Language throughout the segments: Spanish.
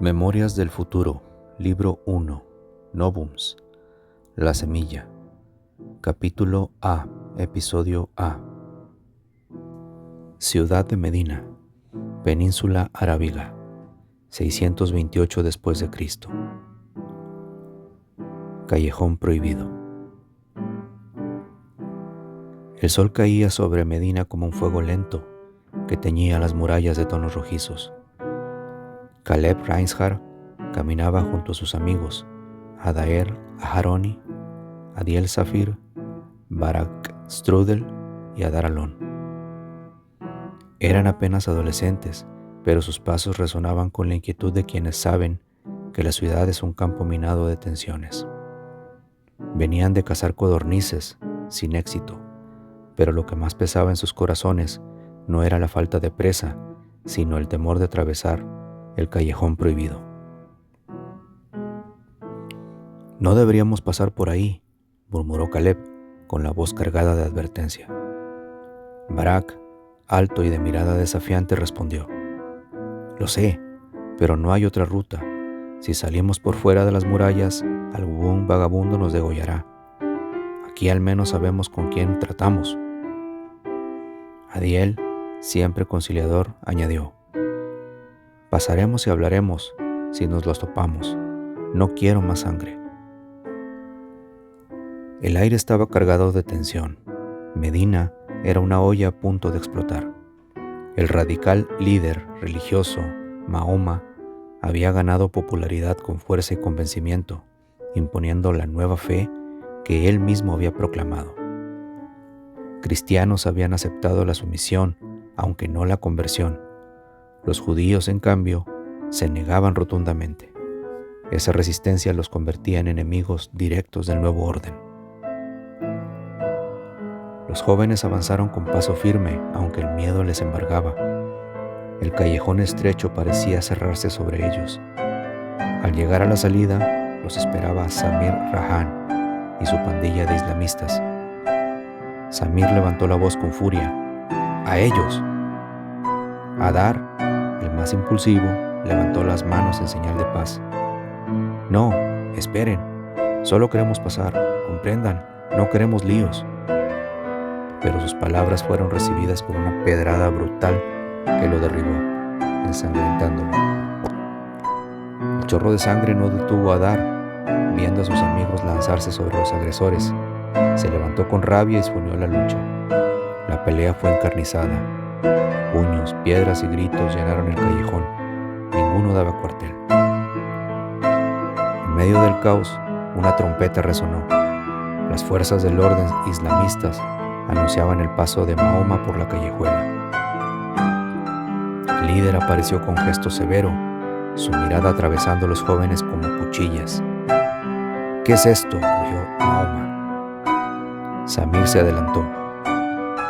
Memorias del futuro, libro 1, Novums, La semilla, capítulo A, episodio A. Ciudad de Medina, Península Arábiga, 628 después de Cristo. Callejón prohibido. El sol caía sobre Medina como un fuego lento que teñía las murallas de tonos rojizos. Caleb Reinhardt caminaba junto a sus amigos, Adair Aharoni, Adiel Zafir, Barak Strudel y Adar Alon. Eran apenas adolescentes, pero sus pasos resonaban con la inquietud de quienes saben que la ciudad es un campo minado de tensiones. Venían de cazar codornices, sin éxito, pero lo que más pesaba en sus corazones no era la falta de presa, sino el temor de atravesar el callejón prohibido. «No deberíamos pasar por ahí», murmuró Caleb, con la voz cargada de advertencia. Barak, alto y de mirada desafiante, respondió: «Lo sé, pero no hay otra ruta. Si salimos por fuera de las murallas, algún vagabundo nos degollará. Aquí al menos sabemos con quién tratamos». Adiel, siempre conciliador, añadió: «Pasaremos y hablaremos si nos los topamos. No quiero más sangre». El aire estaba cargado de tensión. Medina era una olla a punto de explotar. El radical líder religioso, Mahoma, había ganado popularidad con fuerza y convencimiento, imponiendo la nueva fe que él mismo había proclamado. Cristianos habían aceptado la sumisión, aunque no la conversión. Los judíos, en cambio, se negaban rotundamente. Esa resistencia los convertía en enemigos directos del nuevo orden. Los jóvenes avanzaron con paso firme, aunque el miedo les embargaba. El callejón estrecho parecía cerrarse sobre ellos. Al llegar a la salida, los esperaba Samir Rahan y su pandilla de islamistas. Samir levantó la voz con furia: «¡A ellos!». Adar, el más impulsivo, levantó las manos en señal de paz. «No, esperen, solo queremos pasar, comprendan, no queremos líos». Pero sus palabras fueron recibidas con una pedrada brutal que lo derribó, ensangrentándolo. El chorro de sangre no detuvo a Adar. Viendo a sus amigos lanzarse sobre los agresores, se levantó con rabia y se unió a la lucha. La pelea fue encarnizada. Puños, piedras y gritos llenaron el callejón. Ninguno daba cuartel. En medio del caos, una trompeta resonó. Las fuerzas del orden islamistas anunciaban el paso de Mahoma por la callejuela. El líder apareció con gesto severo, su mirada atravesando a los jóvenes como cuchillas. «¿Qué es esto?», rugió Mahoma. Samir se adelantó.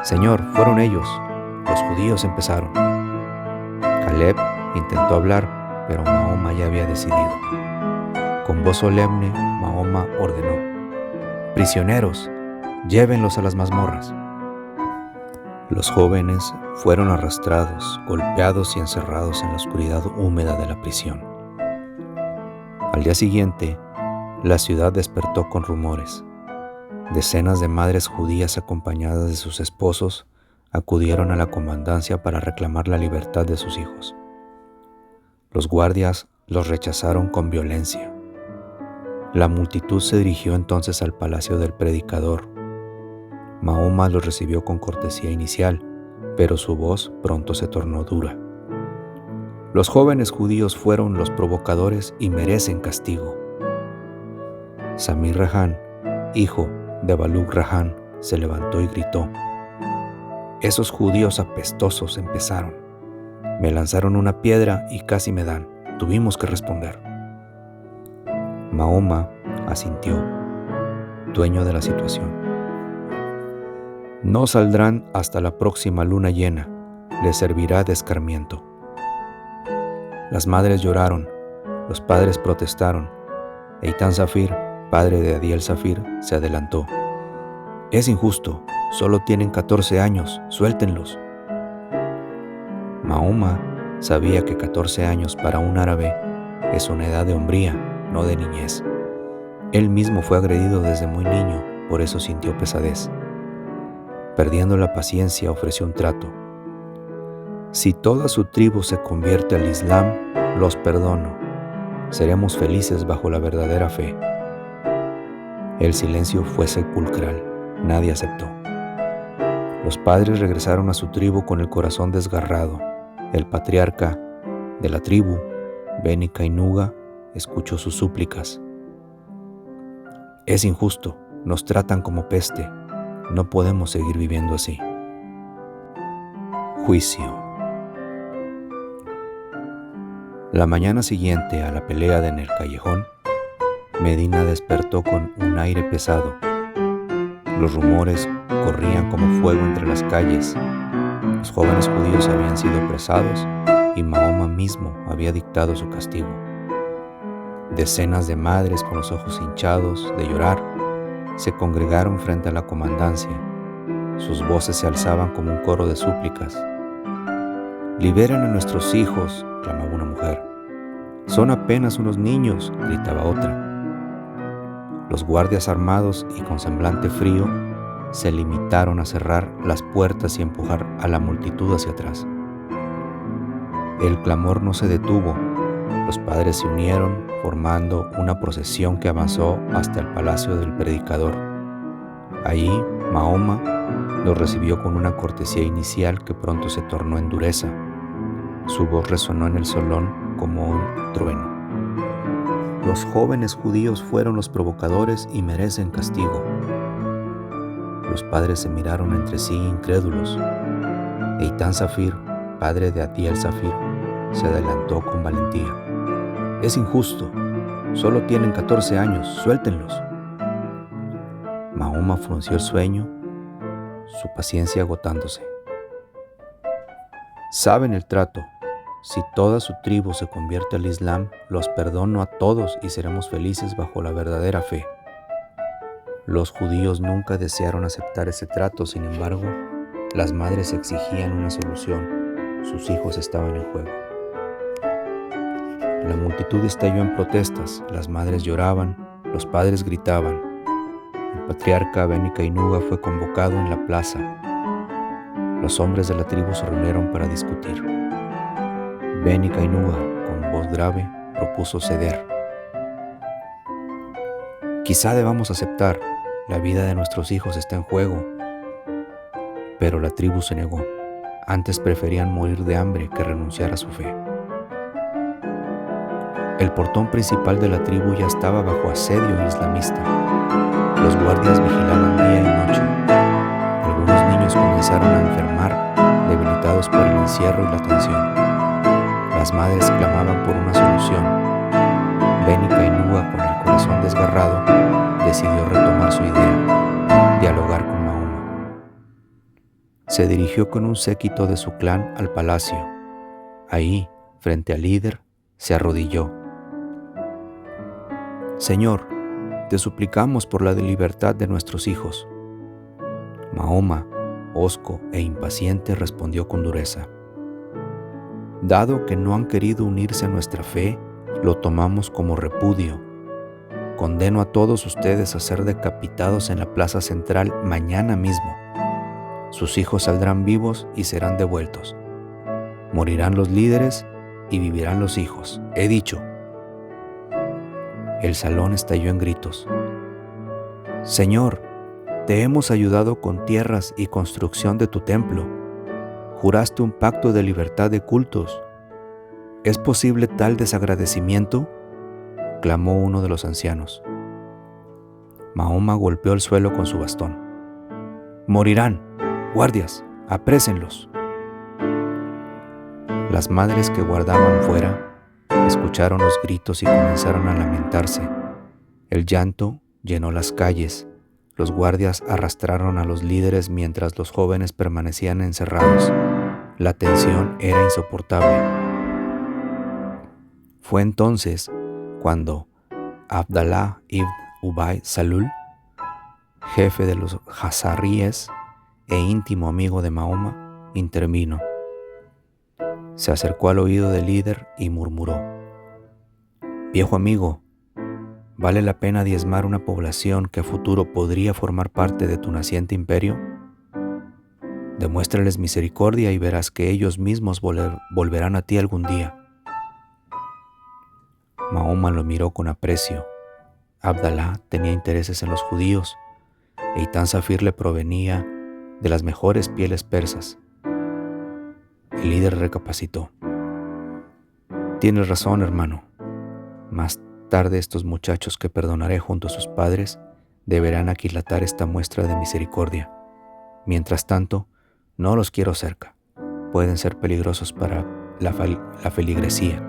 «Señor, fueron ellos. Los judíos empezaron». Caleb intentó hablar, pero Mahoma ya había decidido. Con voz solemne, Mahoma ordenó: «Prisioneros, llévenlos a las mazmorras». Los jóvenes fueron arrastrados, golpeados y encerrados en la oscuridad húmeda de la prisión. Al día siguiente, la ciudad despertó con rumores. Decenas de madres judías acompañadas de sus esposos acudieron a la comandancia para reclamar la libertad de sus hijos. Los guardias los rechazaron con violencia. La multitud se dirigió entonces al palacio del predicador. Mahoma los recibió con cortesía inicial, pero su voz pronto se tornó dura. «Los jóvenes judíos fueron los provocadores y merecen castigo». Samir Rahan, hijo de Baluk Rahan, se levantó y gritó: «Esos judíos apestosos empezaron. Me lanzaron una piedra y casi me dan. Tuvimos que responder». Mahoma asintió, dueño de la situación. «No saldrán hasta la próxima luna llena. Les servirá de escarmiento». Las madres lloraron, los padres protestaron. Eitan Zafir, padre de Adiel Zafir, se adelantó: «Es injusto, solo tienen 14 años, suéltenlos». Mahoma sabía que 14 años para un árabe Es una edad de hombría, no de niñez. Él mismo fue agredido desde muy niño, por eso sintió pesadez. Perdiendo la paciencia, ofreció un trato. Si toda su tribu se convierte al Islam, los perdono. Seremos felices bajo la verdadera fe. El silencio fue sepulcral. Nadie aceptó. Los padres regresaron a su tribu con el corazón desgarrado. El patriarca de la tribu, Beni Kainuga, escuchó sus súplicas. Es injusto, nos tratan como peste. No podemos seguir viviendo así. Juicio. La mañana siguiente a la pelea en el callejón, Medina despertó con un aire pesado. Los rumores corrían como fuego entre las calles. Los jóvenes judíos habían sido apresados y Mahoma mismo había dictado su castigo. Decenas de madres con los ojos hinchados de llorar se congregaron frente a la comandancia. Sus voces se alzaban como un coro de súplicas. «Liberen a nuestros hijos», clamaba una mujer. «Son apenas unos niños», gritaba otra. Los guardias armados y con semblante frío se limitaron a cerrar las puertas y empujar a la multitud hacia atrás. El clamor no se detuvo. Los padres se unieron, formando una procesión que avanzó hasta el palacio del predicador. Allí, Mahoma los recibió con una cortesía inicial que pronto se tornó en dureza. Su voz resonó en el salón como un trueno. Los jóvenes judíos fueron los provocadores y merecen castigo. Los padres se miraron entre sí incrédulos. Eitan Zafir, padre de Atiel Zafir, se adelantó con valentía. «Es injusto. Solo tienen 14 años. Suéltenlos». Mahoma frunció el ceño, su paciencia agotándose. «Saben el trato. Si toda su tribu se convierte al Islam, los perdono a todos y seremos felices bajo la verdadera fe». Los judíos nunca desearon aceptar ese trato, sin embargo, las madres exigían una solución. Sus hijos estaban en juego. La multitud estalló en protestas, las madres lloraban, los padres gritaban. El patriarca Beni Kainuga fue convocado en la plaza. Los hombres de la tribu se reunieron para discutir. Beni Kainuga, con voz grave, propuso ceder. «Quizá debamos aceptar, la vida de nuestros hijos está en juego». Pero la tribu se negó. Antes preferían morir de hambre que renunciar a su fe. El portón principal de la tribu ya estaba bajo asedio islamista. Los guardias vigilaban día y noche. Algunos niños comenzaron a enfermar, debilitados por el encierro y la tensión. Las madres clamaban por una solución. Beni Kainuga, con el corazón desgarrado, decidió retomar su idea, dialogar con Mahoma. Se dirigió con un séquito de su clan al palacio. Ahí, frente al líder, se arrodilló. «Señor, te suplicamos por la libertad de nuestros hijos». Mahoma, hosco e impaciente, respondió con dureza. «Dado que no han querido unirse a nuestra fe, lo tomamos como repudio. Condeno a todos ustedes a ser decapitados en la plaza central mañana mismo. Sus hijos saldrán vivos y serán devueltos. Morirán los líderes y vivirán los hijos. He dicho». El salón estalló en gritos. «Señor, te hemos ayudado con tierras y construcción de tu templo. Juraste un pacto de libertad de cultos. ¿Es posible tal desagradecimiento?», clamó uno de los ancianos. Mahoma golpeó el suelo con su bastón. «Morirán. Guardias, aprésenlos». Las madres que guardaban fuera escucharon los gritos y comenzaron a lamentarse. El llanto llenó las calles. Los guardias arrastraron a los líderes mientras los jóvenes permanecían encerrados. La tensión era insoportable. Fue entonces cuando Abdallah ibn Ubay Salul, jefe de los Hazaríes e íntimo amigo de Mahoma, intervino. Se acercó al oído del líder y murmuró: Viejo amigo, ¿vale la pena diezmar una población que a futuro podría formar parte de tu naciente imperio? Demuéstrales misericordia y verás que ellos mismos volverán a ti algún día. Mahoma lo miró con aprecio. Abdalá tenía intereses en los judíos e Itán Zafir le provenía de las mejores pieles persas. El líder recapacitó. Tienes razón, hermano. Más tarde estos muchachos que perdonaré junto a sus padres deberán aquilatar esta muestra de misericordia. Mientras tanto, no los quiero cerca. Pueden ser peligrosos para la feligresía.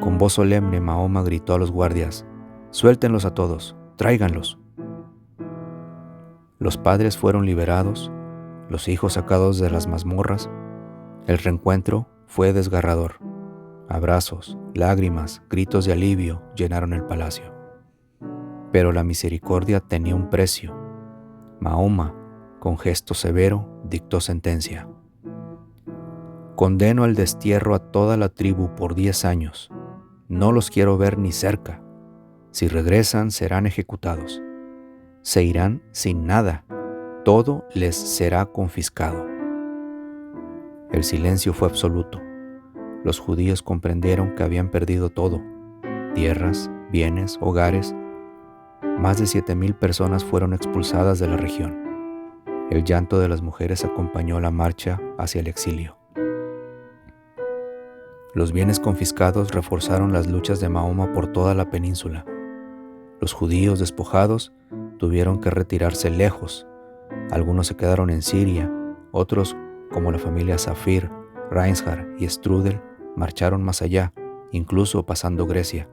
Con voz solemne, Mahoma gritó a los guardias: «Suéltenlos a todos, tráiganlos». Los padres fueron liberados, los hijos sacados de las mazmorras. El reencuentro fue desgarrador. Abrazos, lágrimas, gritos de alivio llenaron el palacio. Pero la misericordia tenía un precio. Mahoma, con gesto severo, dictó sentencia. Condeno al destierro a toda la tribu por 10 años. No los quiero ver ni cerca. Si regresan, serán ejecutados. Se irán sin nada. Todo les será confiscado. El silencio fue absoluto. Los judíos comprendieron que habían perdido todo: tierras, bienes, hogares. Más de 7,000 personas fueron expulsadas de la región. El llanto de las mujeres acompañó la marcha hacia el exilio. Los bienes confiscados reforzaron las luchas de Mahoma por toda la península. Los judíos despojados tuvieron que retirarse lejos. Algunos se quedaron en Siria, otros, como la familia Zafir, Reinhard y Strudel, marcharon más allá, incluso pasando Grecia.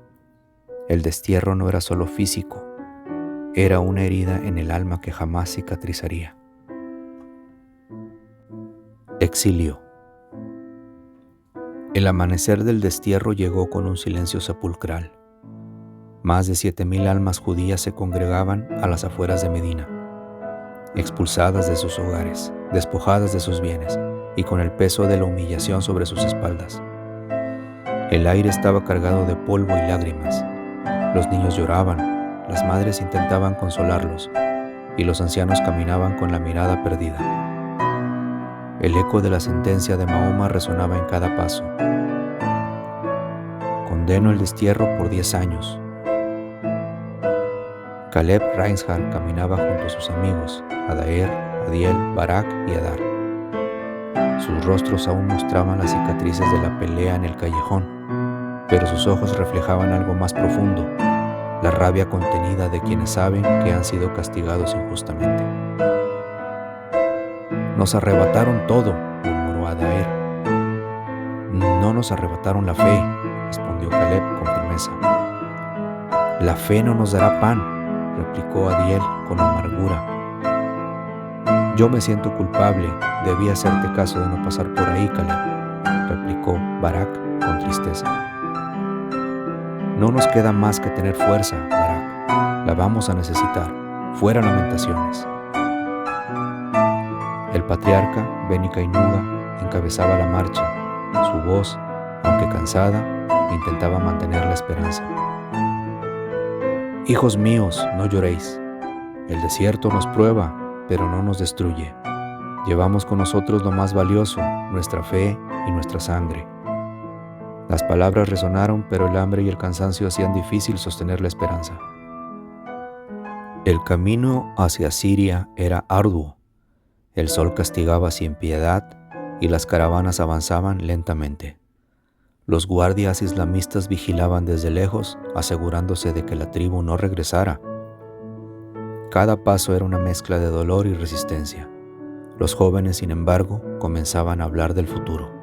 El destierro no era solo físico, era una herida en el alma que jamás cicatrizaría. Exilio. El amanecer del destierro llegó con un silencio sepulcral. Más de 7,000 almas judías se congregaban a las afueras de Medina, expulsadas de sus hogares, despojadas de sus bienes y con el peso de la humillación sobre sus espaldas. El aire estaba cargado de polvo y lágrimas. Los niños lloraban, las madres intentaban consolarlos y los ancianos caminaban con la mirada perdida. El eco de la sentencia de Mahoma resonaba en cada paso. Condeno el destierro por 10 años. Caleb Reinhard caminaba junto a sus amigos, Adair, Adiel, Barak y Adar. Sus rostros aún mostraban las cicatrices de la pelea en el callejón, pero sus ojos reflejaban algo más profundo, la rabia contenida de quienes saben que han sido castigados injustamente. Nos arrebataron todo, murmuró Adair. No nos arrebataron la fe, respondió Caleb con firmeza. La fe no nos dará pan, replicó Adiel con amargura. Yo me siento culpable, debí hacerte caso de no pasar por ahí, Caleb, replicó Barak con tristeza. No nos queda más que tener fuerza, Barak. La vamos a necesitar. Fuera lamentaciones. El patriarca, Beni Kainuga, encabezaba la marcha. Su voz, aunque cansada, intentaba mantener la esperanza. Hijos míos, no lloréis. El desierto nos prueba, pero no nos destruye. Llevamos con nosotros lo más valioso, nuestra fe y nuestra sangre. Las palabras resonaron, pero el hambre y el cansancio hacían difícil sostener la esperanza. El camino hacia Siria era arduo. El sol castigaba sin piedad y las caravanas avanzaban lentamente. Los guardias islamistas vigilaban desde lejos, asegurándose de que la tribu no regresara. Cada paso era una mezcla de dolor y resistencia. Los jóvenes, sin embargo, comenzaban a hablar del futuro.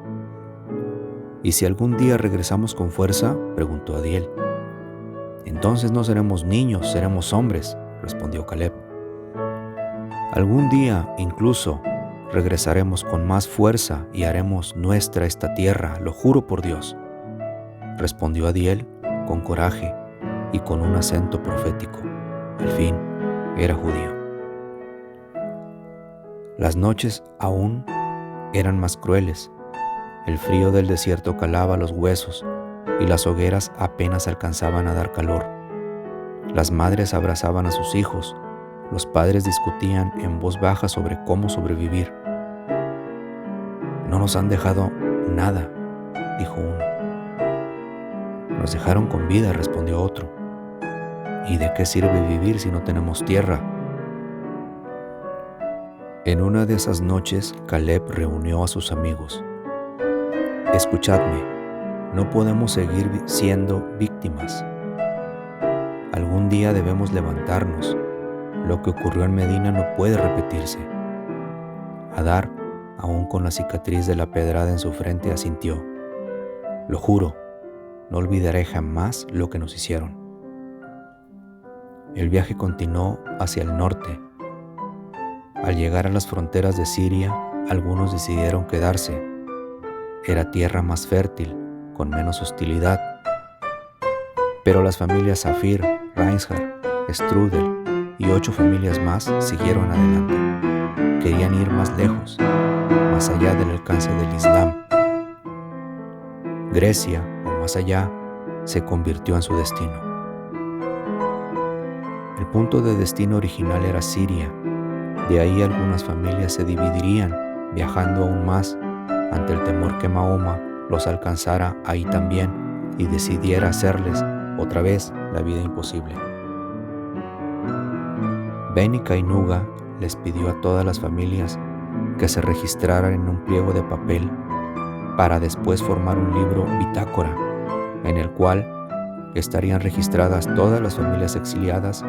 ¿Y si algún día regresamos con fuerza?, preguntó Adiel. Entonces no seremos niños, seremos hombres, respondió Caleb. Algún día, incluso, regresaremos con más fuerza y haremos nuestra esta tierra, lo juro por Dios, respondió Adiel con coraje y con un acento profético. Al fin, era judío. Las noches aún eran más crueles. El frío del desierto calaba los huesos y las hogueras apenas alcanzaban a dar calor. Las madres abrazaban a sus hijos, los padres discutían en voz baja sobre cómo sobrevivir. «No nos han dejado nada», dijo uno. «Nos dejaron con vida», respondió otro. «¿Y de qué sirve vivir si no tenemos tierra?». En una de esas noches, Caleb reunió a sus amigos. «Escuchadme, no podemos seguir siendo víctimas. Algún día debemos levantarnos. Lo que ocurrió en Medina no puede repetirse». Hadar, aún con la cicatriz de la pedrada en su frente, asintió. «Lo juro, no olvidaré jamás lo que nos hicieron». El viaje continuó hacia el norte. Al llegar a las fronteras de Siria, algunos decidieron quedarse. Era tierra más fértil, con menos hostilidad. Pero las familias Safir, Reinhard, Strudel y 8 familias más siguieron adelante. Querían ir más lejos, más allá del alcance del Islam. Grecia, o más allá, se convirtió en su destino. El punto de destino original era Siria. De ahí algunas familias se dividirían, viajando aún más, ante el temor que Mahoma los alcanzara ahí también y decidiera hacerles otra vez la vida imposible. Beni Kainuga les pidió a todas las familias que se registraran en un pliego de papel para después formar un libro bitácora en el cual estarían registradas todas las familias exiliadas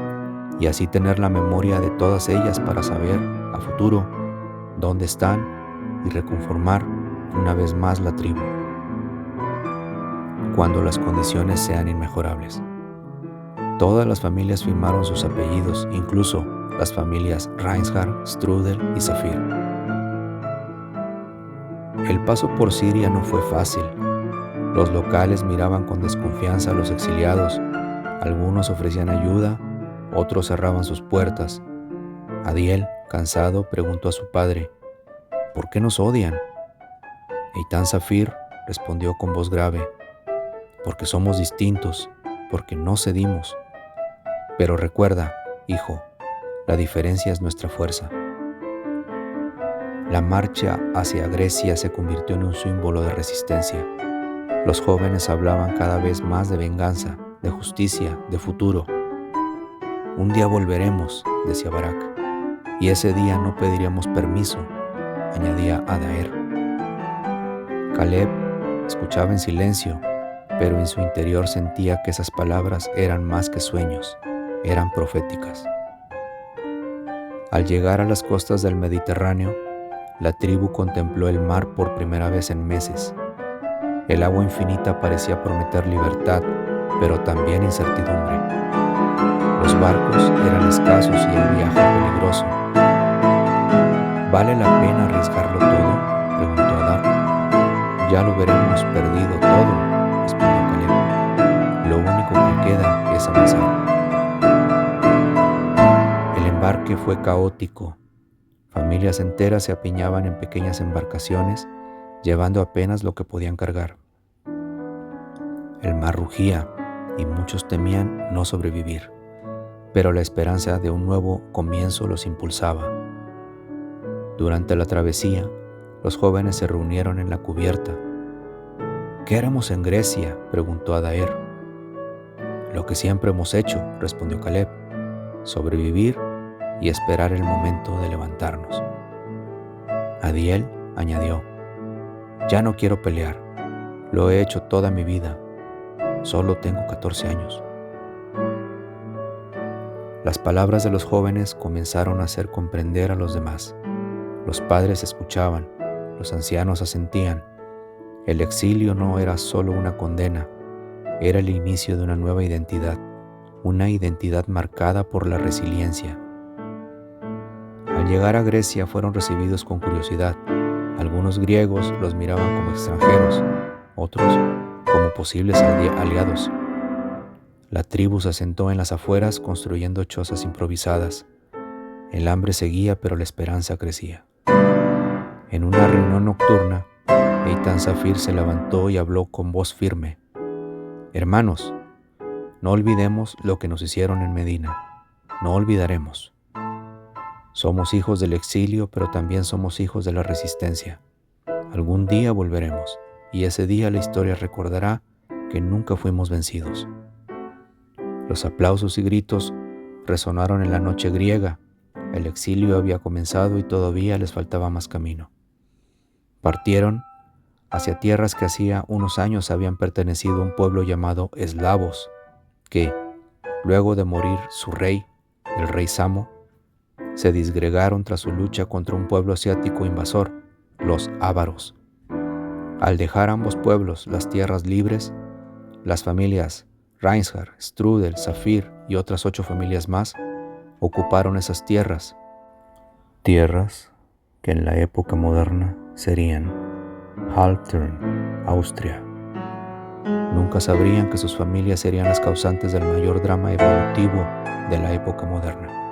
y así tener la memoria de todas ellas para saber a futuro dónde están y reconformar una vez más la tribu cuando las condiciones sean inmejorables. Todas las familias firmaron sus apellidos, incluso las familias Reinhard, Strudel y Safir. El paso por Siria no fue fácil. Los locales miraban con desconfianza a los exiliados. Algunos ofrecían ayuda, otros cerraban sus puertas. Adiel, cansado, preguntó a su padre, «¿Por qué nos odian?». Eitan Safir respondió con voz grave, «Porque somos distintos, porque no cedimos. Pero recuerda, hijo, la diferencia es nuestra fuerza». La marcha hacia Grecia se convirtió en un símbolo de resistencia. Los jóvenes hablaban cada vez más de venganza, de justicia, de futuro. «Un día volveremos», decía Barak, «y ese día no pediríamos permiso», añadía Adaer. Caleb escuchaba en silencio, pero en su interior sentía que esas palabras eran más que sueños, eran proféticas. Al llegar a las costas del Mediterráneo, la tribu contempló el mar por primera vez en meses. El agua infinita parecía prometer libertad, pero también incertidumbre. Los barcos eran escasos y el viaje peligroso. ¿Vale la pena arriesgarlo todo?, preguntó Hadar. «Ya lo veremos perdido todo», respondió Caleb. «Lo único que queda es avanzar». El embarque fue caótico. Familias enteras se apiñaban en pequeñas embarcaciones, llevando apenas lo que podían cargar. El mar rugía y muchos temían no sobrevivir, pero la esperanza de un nuevo comienzo los impulsaba. Durante la travesía, los jóvenes se reunieron en la cubierta. «¿Qué haremos en Grecia?», preguntó Adaer. «Lo que siempre hemos hecho», respondió Caleb, «sobrevivir y esperar el momento de levantarnos». Adiel añadió, «Ya no quiero pelear, lo he hecho toda mi vida, solo tengo 14 años». Las palabras de los jóvenes comenzaron a hacer comprender a los demás. Los padres escuchaban, los ancianos asentían. El exilio no era solo una condena, era el inicio de una nueva identidad, una identidad marcada por la resiliencia. Al llegar a Grecia fueron recibidos con curiosidad. Algunos griegos los miraban como extranjeros, otros como posibles aliados. La tribu se asentó en las afueras construyendo chozas improvisadas. El hambre seguía, pero la esperanza crecía. En una reunión nocturna, Eitan Safir se levantó y habló con voz firme. Hermanos, no olvidemos lo que nos hicieron en Medina. No olvidaremos. Somos hijos del exilio, pero también somos hijos de la resistencia. Algún día volveremos, y ese día la historia recordará que nunca fuimos vencidos. Los aplausos y gritos resonaron en la noche griega. El exilio había comenzado y todavía les faltaba más camino. Partieron hacia tierras que hacía unos años habían pertenecido a un pueblo llamado eslavos, que, luego de morir su rey, el rey Samo, se disgregaron tras su lucha contra un pueblo asiático invasor, los ávaros. Al dejar ambos pueblos las tierras libres, las familias Reinhard, Strudel, Zafir y otras 8 familias más ocuparon esas tierras que en la época moderna serían Haltern, Austria. Nunca sabrían que sus familias serían las causantes del mayor drama evolutivo de la época moderna.